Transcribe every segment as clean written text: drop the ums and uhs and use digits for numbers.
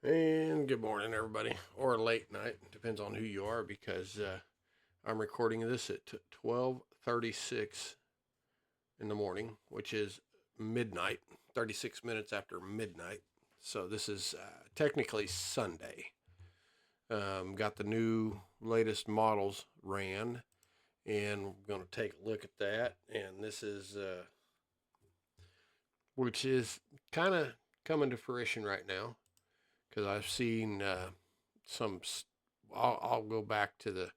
And good morning, everybody, or late night, depends on who you are, because I'm recording this at 12:36 in the morning, which is midnight, 36 minutes after midnight. So this is technically Sunday. Got the new latest models ran, and we're going to take a look at that. And this is, which is kind of coming to fruition right now, because I've seen some. I'll go back to the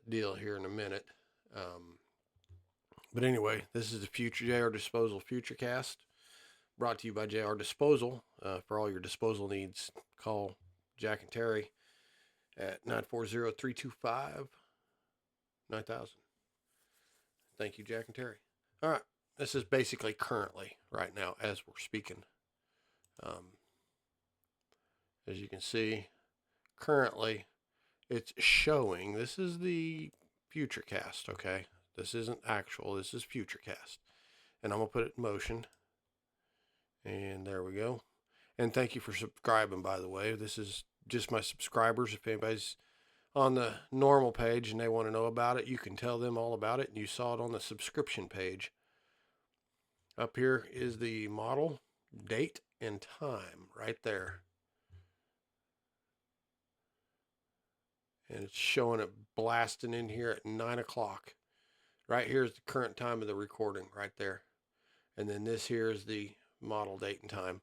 deal here in a minute. Um, but anyway, this is the Future JR Disposal Futurecast, brought to you by JR Disposal. For all your disposal needs, call Jack and Terry at 940-325-9000. Thank you, Jack and Terry. All right, this is basically currently right now as we're speaking. Um, as you can see, currently it's showing. This is the Futurecast, okay? This isn't actual, this is Futurecast. And I'm going to put it in motion. And there we go. And thank you for subscribing, by the way. This is just my subscribers. If anybody's on the normal page and they want to know about it, you can tell them all about it. And you saw it on the subscription page. Up here is the model, date, and time right there. And it's showing it blasting in here at 9 o'clock. Right here is the current time of the recording right there. And then this here is the model date and time.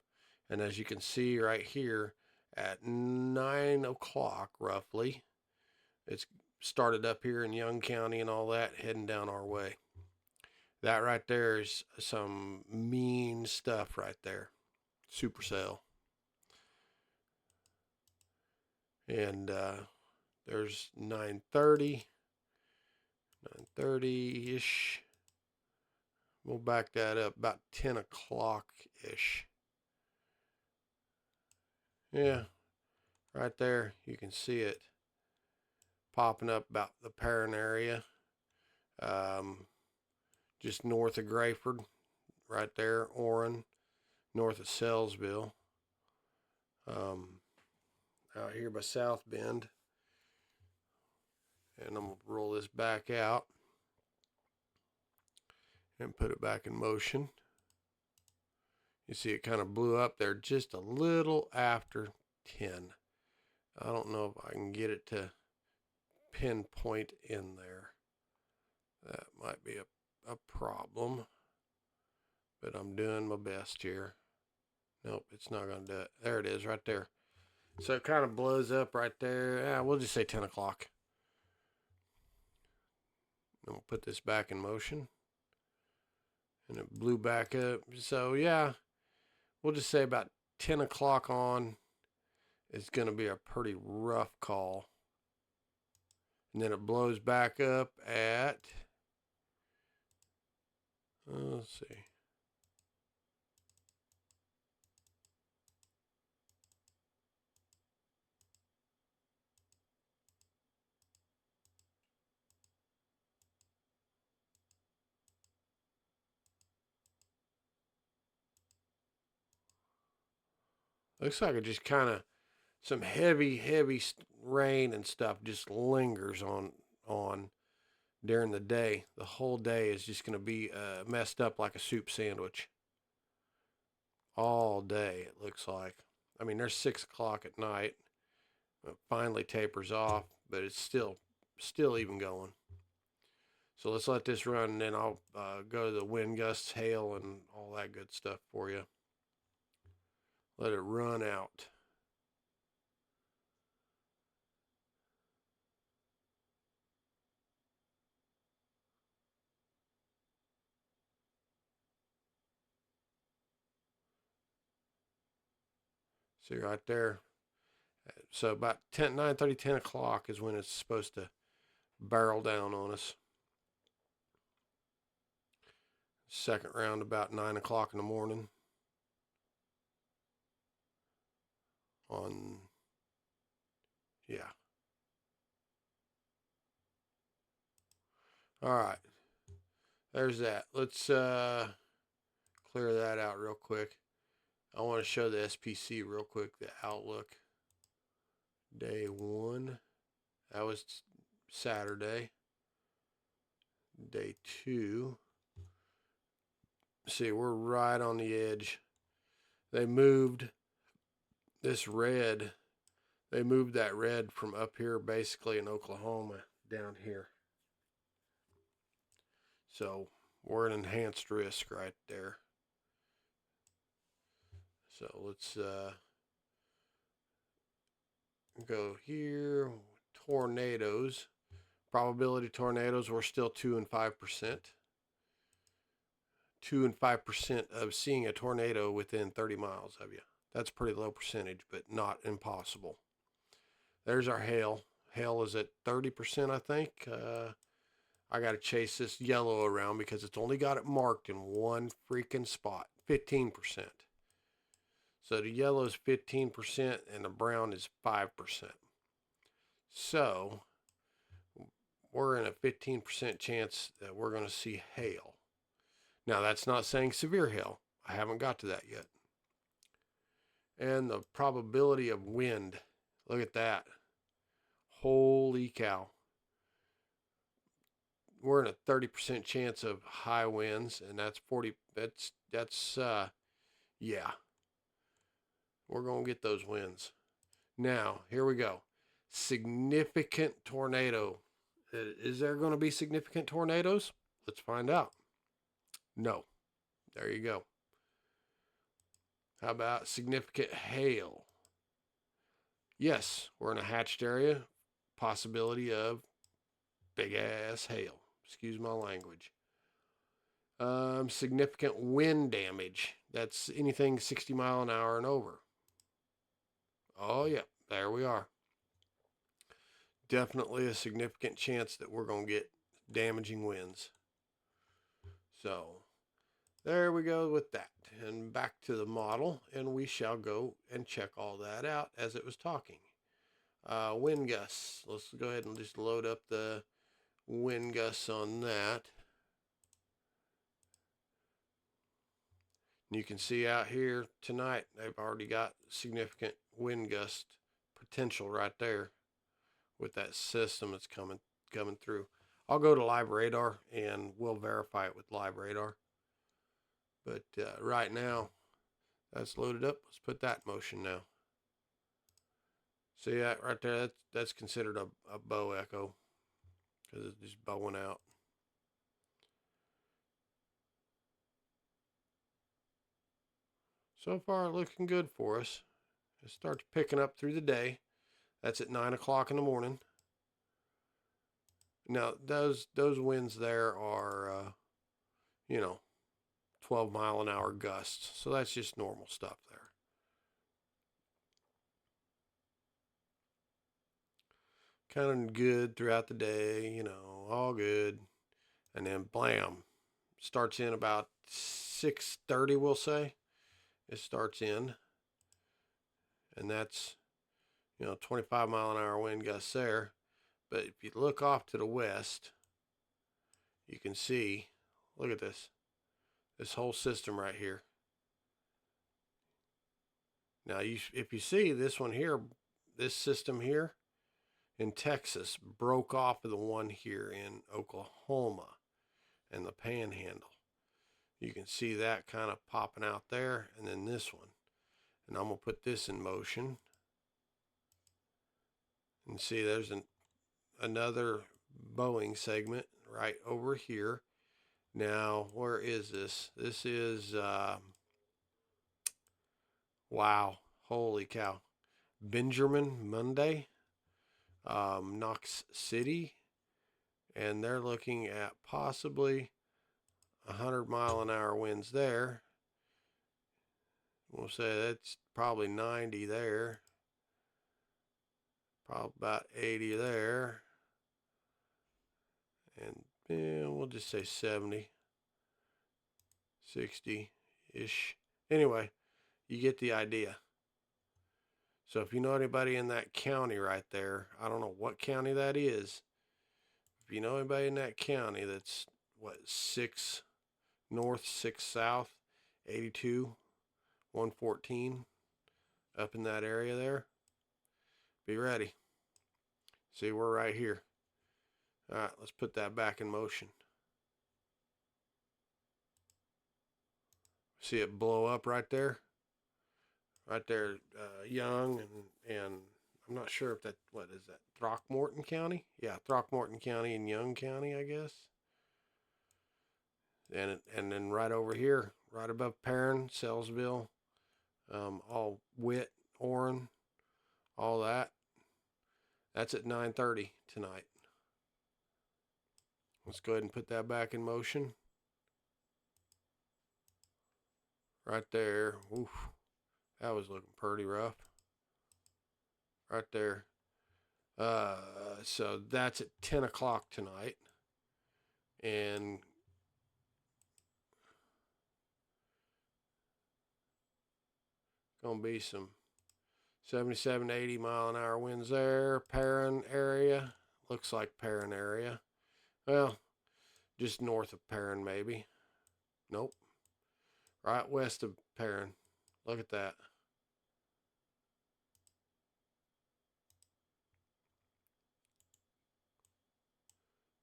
And as you can see right here at 9 o'clock roughly, it's started up here in Young County and all that, heading down our way. That right there is some mean stuff right there. Super sale. And there's 9:30, 9:30-ish. We'll back that up about 10 o'clock-ish. Yeah, right there, you can see it popping up about the Perrin area, just north of Grayford, right there, Orrin, north of Sellsville, out here by South Bend. And I'm going to roll this back out and put it back in motion. You see it kind of blew up there just a little after 10. I don't know if I can get it to pinpoint in there. That might be a problem, but I'm doing my best here. Nope, it's not going to do it. There it is right there. So it kind of blows up right there. Yeah, we'll just say 10 o'clock. And we'll put this back in motion. And it blew back up. So yeah, we'll just say about 10 o'clock on is going to be a pretty rough call. And then it blows back up at, let's see. Looks like it just kind of, some heavy rain and stuff just lingers on during the day. The whole day is just going to be messed up like a soup sandwich. All day, it looks like. I mean, there's 6 o'clock at night. It finally tapers off, but it's still even going. So let's let this run, and then I'll go to the wind gusts, hail, and all that good stuff for you. Let it run out. See right there. So about 10, 9:30, 10 o'clock is when it's supposed to barrel down on us. Second round about 9 o'clock in the morning. On, yeah. All right. There's that. Let's clear that out real quick. I want to show the SPC real quick, the outlook. Day 1, that was Saturday. Day 2, see, we're right on the edge. They moved this red, they moved that red from up here basically in Oklahoma down here. So we're an enhanced risk right there. So let's go here. Tornadoes. Probability tornadoes, we're still 2 and 5%. 2 and 5% of seeing a tornado within 30 miles of you. That's pretty low percentage, but not impossible. There's our hail. Hail is at 30%, I think. I got to chase this yellow around because it's only got it marked in one freaking spot. 15%. So the yellow is 15% and the brown is 5%. So we're in a 15% chance that we're going to see hail. Now, that's not saying severe hail. I haven't got to that yet. And the probability of wind, look at that. Holy cow. We're in a 30% chance of high winds, and that's 40. Yeah. We're going to get those winds. Now, here we go. Significant tornado. Is there going to be significant tornadoes? Let's find out. No. There you go. How about significant hail? Yes, we're in a hatched area. Possibility of big ass hail. Excuse my language. Significant wind damage. That's anything 60 mile an hour and over. Oh, yeah, there we are. Definitely a significant chance that we're going to get damaging winds. So there we go with that. And back to the model, and we shall go and check all that out as it was talking. Wind gusts. Let's go ahead and just load up the wind gusts on that. And you can see out here tonight, they've already got significant wind gust potential right there with that system that's coming through. I'll go to live radar and we'll verify it with live radar. But right now, that's loaded up. Let's put that in motion now. See that right there? That's considered a bow echo because it's just bowing out. So far, looking good for us. It starts picking up through the day. That's at 9 o'clock in the morning. Now, those winds there are, 12 mile an hour gusts. So that's just normal stuff there. Kind of good throughout the day, all good. And then blam, starts in about 6:30, we'll say. It starts in. And that's, 25 mile an hour wind gusts there. But if you look off to the west, you can see, look at this whole system right here. Now, if you see this one here, this system here in Texas broke off of the one here in Oklahoma and the Panhandle. You can see that kind of popping out there, and then this one. And I'm going to put this in motion. And see, there's another bowing segment right over here. Now, where is this? This is, wow, holy cow. Benjamin Monday, Knox City, and they're looking at possibly 100 mile an hour winds there. We'll say that's probably 90 there. Probably about 80 there. And we'll just say 70, 60-ish. Anyway, you get the idea. So if you know anybody in that county right there, I don't know what county that is. If you know anybody in that county that's, 6 north, 6 south, 82, 114 up in that area there. Be ready. See, we're right here. All right, let's put that back in motion. See it blow up right there? Right there, Young and I'm not sure if that, what is that, Throckmorton County? Yeah, Throckmorton County and Young County, I guess. And then right over here, right above Perrin, Sellsville, all Witt, Orrin, all that. That's at 9:30 tonight. Let's go ahead and put that back in motion. Right there. Oof. That was looking pretty rough. Right there. So that's at 10 o'clock tonight. And gonna be some 77 to 80 mile an hour winds there. Perrin area. Looks like Perrin area. Well, just north of Perrin maybe. Nope. Right west of Perrin. Look at that.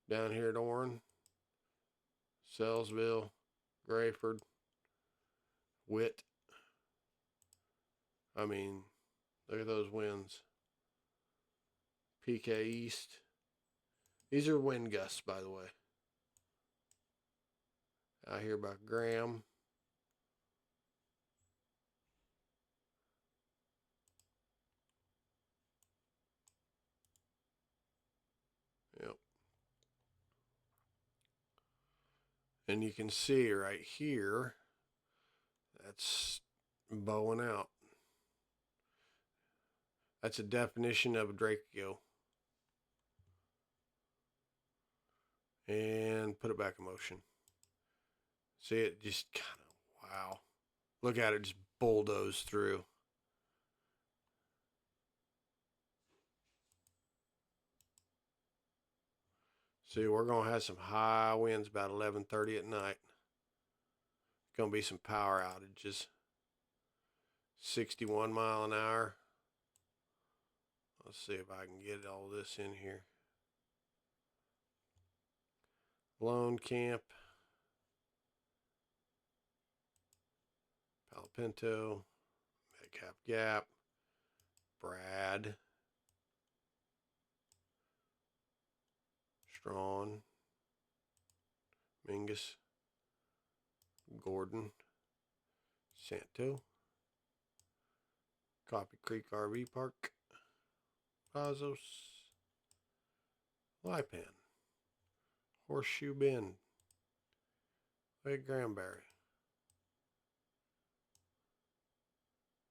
Down here at Orrin, Sellsville, Grayford, Witt. I mean, look at those winds. PK East. These are wind gusts, by the way. Out here by Graham. Yep. And you can see right here, that's bowing out. That's a definition of a Draco. And put it back in motion. See it just kind of, wow. Look at it just bulldoze through. See, we're going to have some high winds about 11:30 at night. Going to be some power outages. 61 mile an hour. Let's see if I can get all this in here. Lone Camp. Palo Pinto. Metcalf Gap. Brad. Strawn. Mingus. Gordon. Santo. Coffee Creek RV Park. Brazos. Lipan. Horseshoe Bend. Lake Granbury.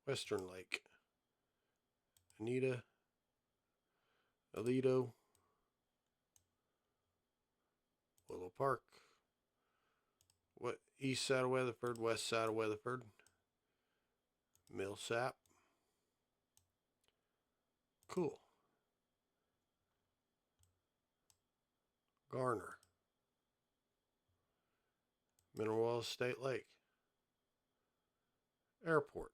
Western Lake. Anita. Aledo. Willow Park. What, east side of Weatherford, west side of Weatherford. Millsap. Cool. Garner. Mineral Wells State Lake. Airport.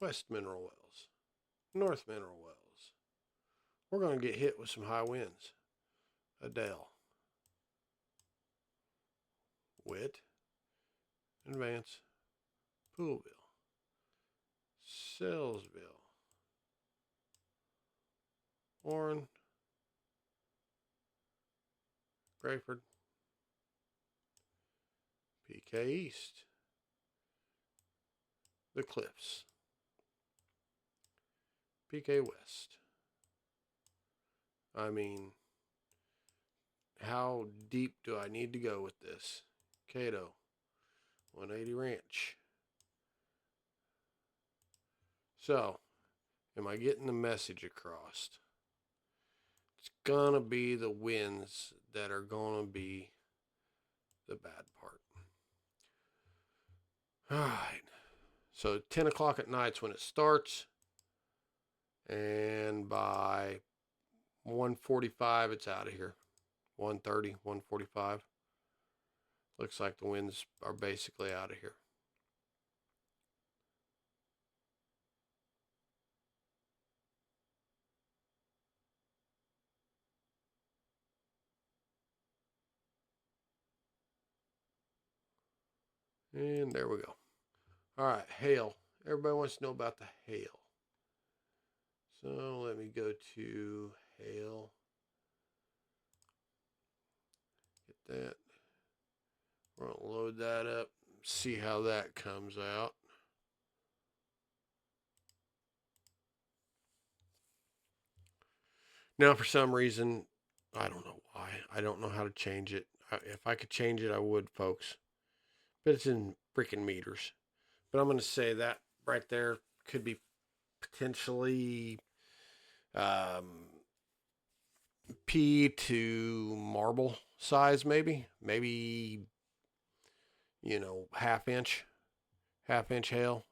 West Mineral Wells. North Mineral Wells. We're going to get hit with some high winds. Adele. Witt. Advance. Poolville. Sellsville. Orrin. Grayford. PK East. The Cliffs. PK West. I mean, how deep do I need to go with this? Cato. 180 Ranch. So, am I getting the message across? It's gonna be the winds that are gonna be the bad part. Alright. So 10 o'clock at night's when it starts. And by 1:45 it's out of here. 1:30, 1:45. Looks like the winds are basically out of here. And there we go. All right, hail. Everybody wants to know about the hail. So let me go to hail. Get that. We're going to load that up, see how that comes out. Now, for some reason, I don't know why. I don't know how to change it. If I could change it, I would, folks. But it's in freaking meters. But I'm going to say that right there could be potentially P to marble size, maybe. Maybe, half inch hail.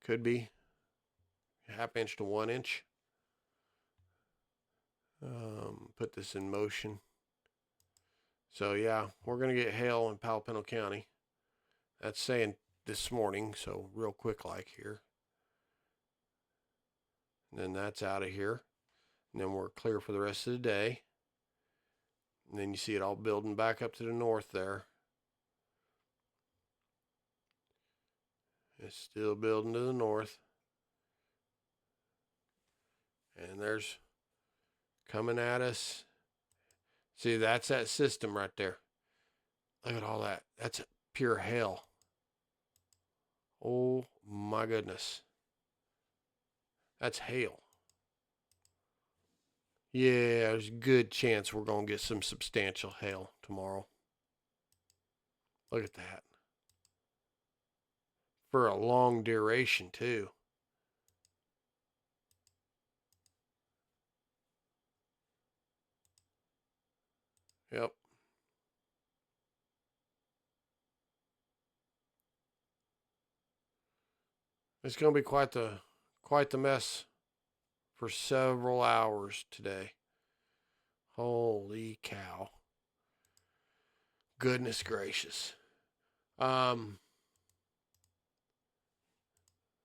Could be. Half inch to 1 inch. Put this in motion. So yeah, we're going to get hail in Palo Pinto County. That's saying this morning, so real quick like here. And then that's out of here. And then we're clear for the rest of the day. And then you see it all building back up to the north there. It's still building to the north. And there's coming at us. See, that's that system right there. Look at all that. That's pure hail. Oh my goodness. That's hail. Yeah, there's a good chance we're going to get some substantial hail tomorrow. Look at that. For a long duration, too. Yep. It's going to be quite the mess for several hours today. Holy cow. Goodness gracious.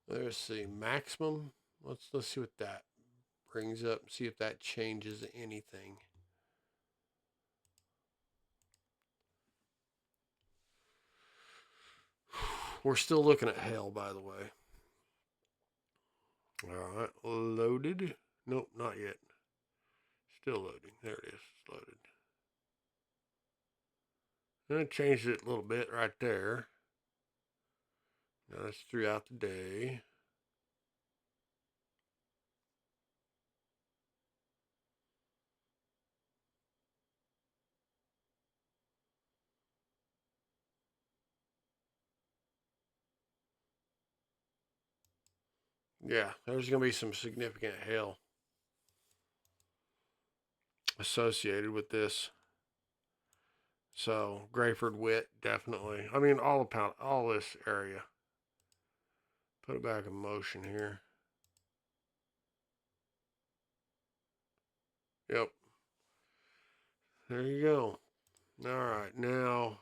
Let's see, maximum. Let's see what that brings up. See if that changes anything. We're still looking at hail, by the way. All right, loaded. Nope, not yet. Still loading. There it is. It's loaded. And I changed it a little bit right there. Now that's throughout the day. Yeah, there's going to be some significant hail associated with this. So Grayford, Witt, definitely. I mean, all this area. Put it back in motion here. Yep. There you go. All right, now,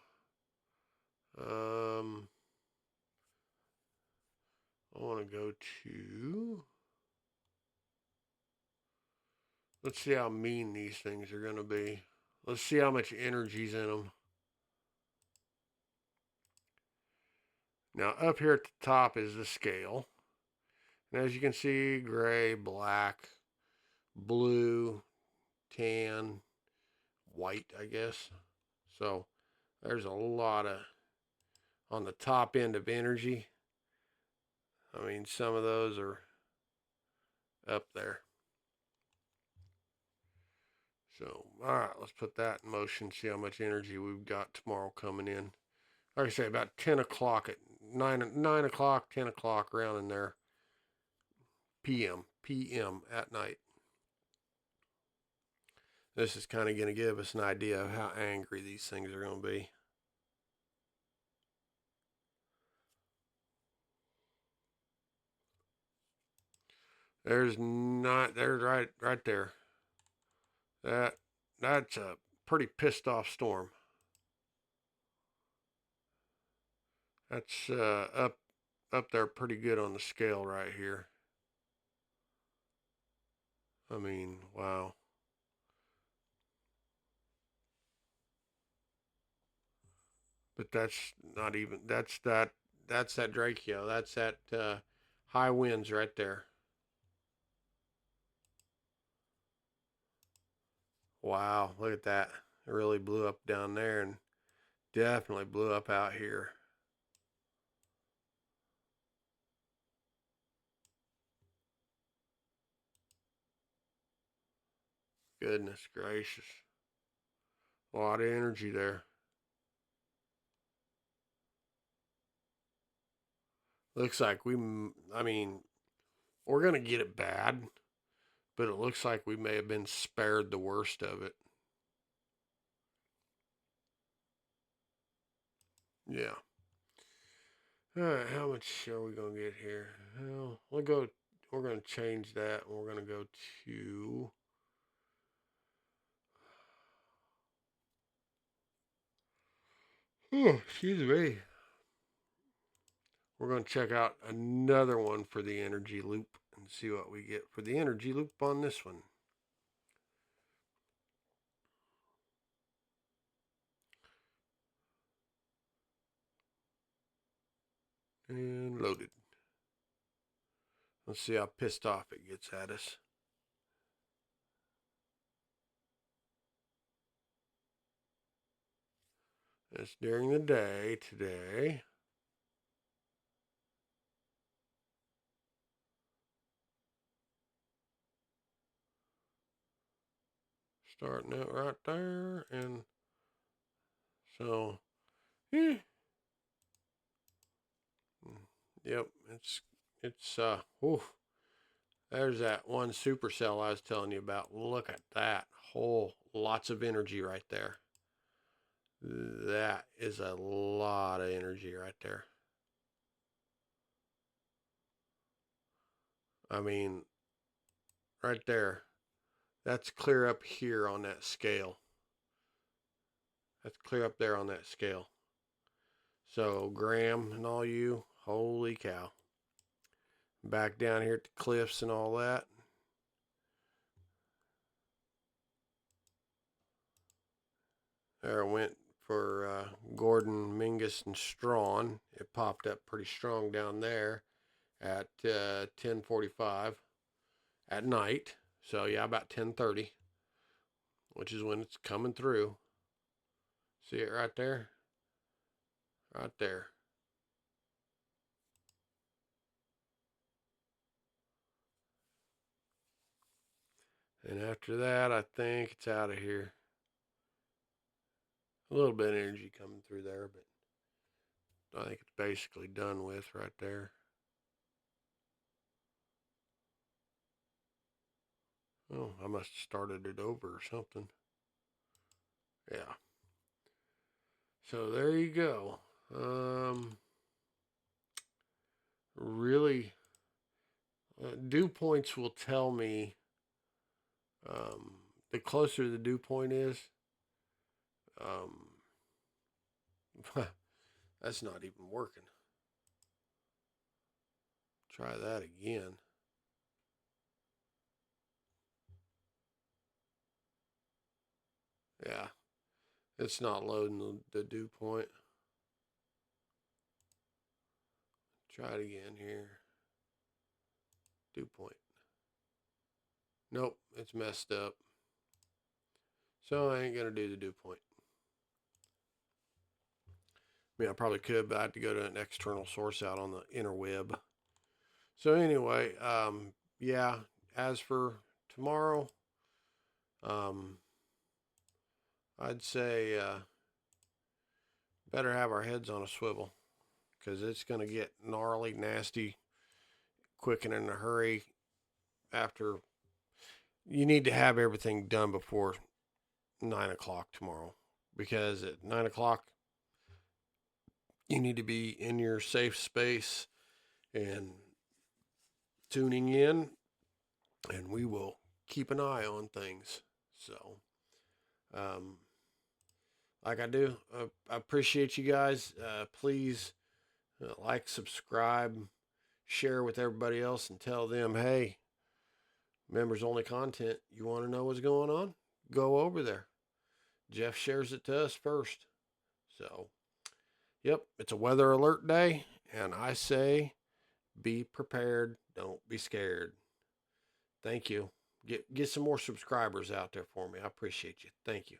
I want to go to. Let's see how mean these things are going to be. Let's see how much energy's in them. Now, up here at the top is the scale. And as you can see, gray, black, blue, tan, white, I guess. So there's a lot of, on the top end of energy. I mean, some of those are up there. So, all right, let's put that in motion, see how much energy we've got tomorrow coming in. Like I say, about 10 o'clock at 9 o'clock, 10 o'clock, around in there. PM at night. This is kind of going to give us an idea of how angry these things are going to be. There's right there. That's a pretty pissed off storm. That's up there pretty good on the scale right here. I mean, wow. But that's not even, that's that Drachio. That's that high winds right there. Wow, look at that. It really blew up down there and definitely blew up out here. Goodness gracious. A lot of energy there. Looks like I mean, we're going to get it bad, but it looks like we may have been spared the worst of it. Yeah. All right, how much are we going to get here? Well, we're going to change that. And we're going to go to, oh, excuse me. We're going to check out another one for the energy loop and see what we get for the energy loop on this one. And loaded. Let's see how pissed off it gets at us. It's during the day today. Starting it right there. And so, yep, oof. There's that one supercell I was telling you about. Look at that. Lots of energy right there. That is a lot of energy right there. I mean, right there. That's clear up here on that scale. That's clear up there on that scale. So, Graham and all you, holy cow. Back down here at the cliffs and all that. There I went for Gordon, Mingus, and Strawn. It popped up pretty strong down there at 10:45 at night. So yeah, about 10:30, which is when it's coming through. See it right there? Right there. And after that, I think it's out of here. A little bit of energy coming through there, but I think it's basically done with right there. Oh, I must have started it over or something. Yeah. So there you go. Really, dew points will tell me the closer the dew point is. Um, that's not even working. Try that again. Yeah, it's not loading the dew point. Try it again here. Dew point. Nope, it's messed up. So I ain't gonna do the dew point. I mean, I probably could, but I had to go to an external source out on the interweb. So anyway, yeah. As for tomorrow, um, I'd say better have our heads on a swivel because it's going to get gnarly, nasty, quick and in a hurry. After you need to have everything done before 9 o'clock tomorrow, because at 9 o'clock you need to be in your safe space and tuning in, and we will keep an eye on things. So, um, like I do, I appreciate you guys. Please like, subscribe, share with everybody else, and tell them, hey, members only content. You want to know what's going on? Go over there. Jeff shares it to us first. So, Yep, it's a weather alert day, and I say be prepared, don't be scared. Thank you. Get some more subscribers out there for me. I appreciate you. Thank you.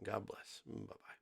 God bless. Bye-bye.